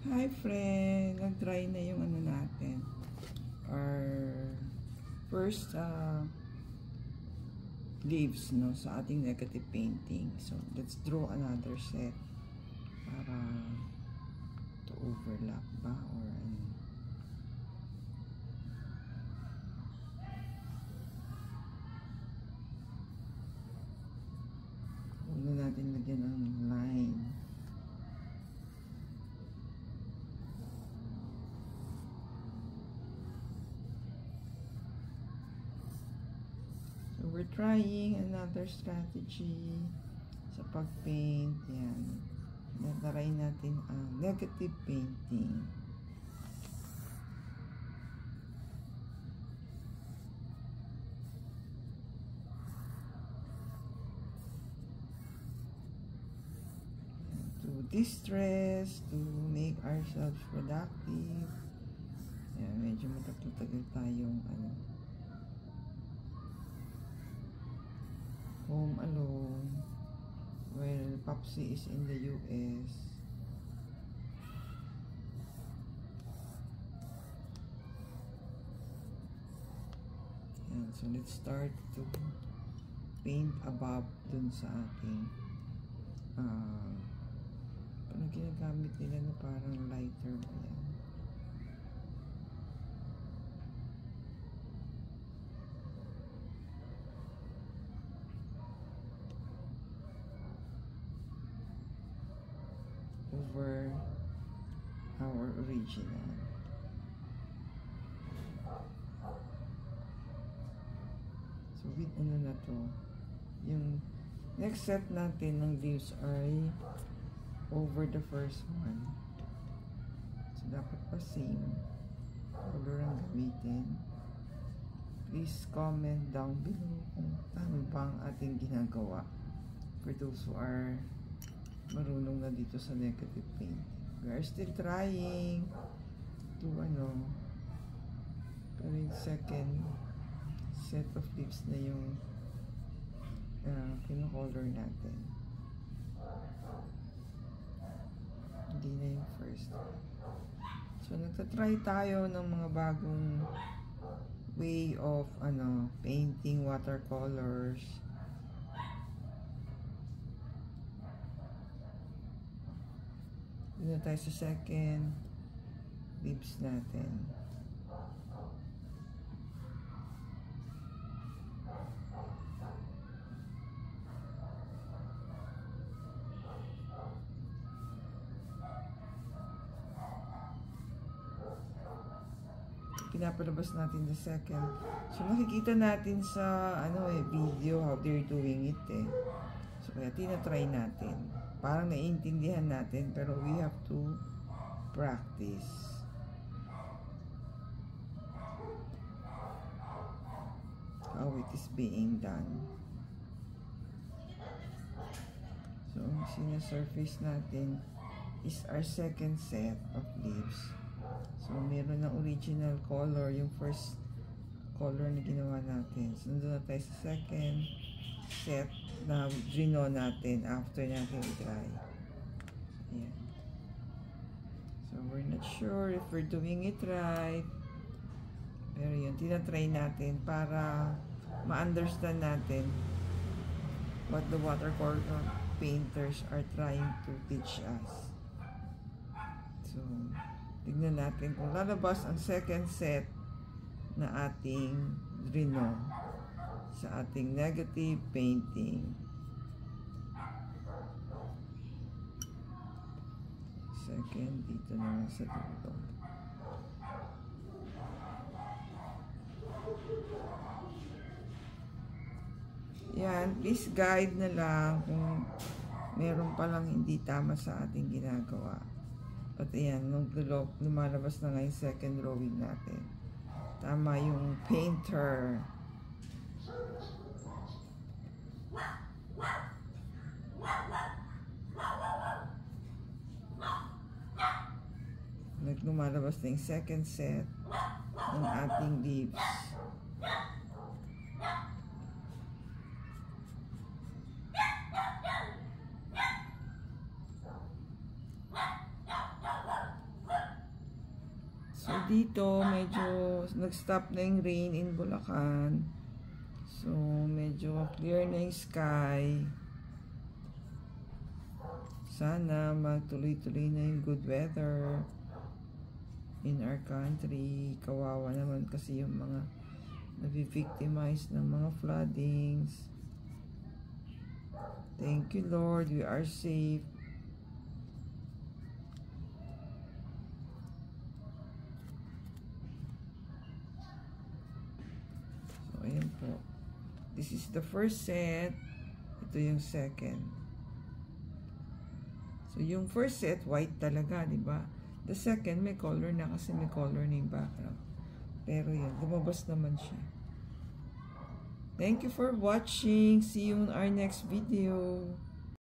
Hi friend! Nag-dry na yung ano natin. Our first leaves no, sa ating negative painting. So, let's draw another set para to overlap ba or ano. Huwag na natin lagyan ng line. So, we're trying another strategy sa pag-paint. Yan. Nataray natin ang negative painting. To distress, to make ourselves productive. Yan, medyo matatagal tayong ano. Home alone. Well, Popsy is in the US. And so let's start to paint above dun sa ating parang ginagamit nila na parang lighter. Ayan. Over our original. So with ano na to, yung next set natin ng leaves ay over the first one. So dapat pa same color ang gamitin. Please comment down below kung tama ba ang ating ginagawa for those who are marunong na dito sa negative paint. We are still trying to ano, pero yung second set of leaves na yung kino-color natin. Hindi na yung first. So nagtatry tayo ng mga bagong way of ano, painting watercolors. Doon na tayo sa second leaves natin. Pinapalabas natin the second. So makikita natin sa ano video how they're doing it So kaya tinatry natin. Parang naiintindihan natin pero we have to practice. How it is being done. So ang sinasurface natin is our second set of leaves. So meron ng original color, yung first color na ginawa natin. So nandun na tayo sa second set na draw natin after natin i-dry. Ayan. So we're not sure if we're doing it right. Pero yun, tinatry natin para ma-understand natin what the watercolor painters are trying to teach us. So tignan natin kung lalabas ang second set na ating draw sa ating negative painting. Second, dito naman sa dulo. Yan, please guide na lang kung meron palang hindi tama sa ating ginagawa. At ayan, nung lumalabas na nga yung second drawing natin. Tama yung painter. Lumalabas na yung second set ng ating leaves. dito, medyo nag-stop na yung rain in Bulacan. So, medyo clear na yung sky. Sana magtuloy-tuloy na yung good weather in our country. Kawawa naman kasi yung mga nabi-victimize ng mga floodings. Thank you, Lord. We are safe. So, ayan po. This is the first set. Ito yung second. So, yung first set, white talaga, di ba? The second, may color na kasi may color na yung background. Pero yun, lumabas naman siya. Thank you for watching. See you in our next video.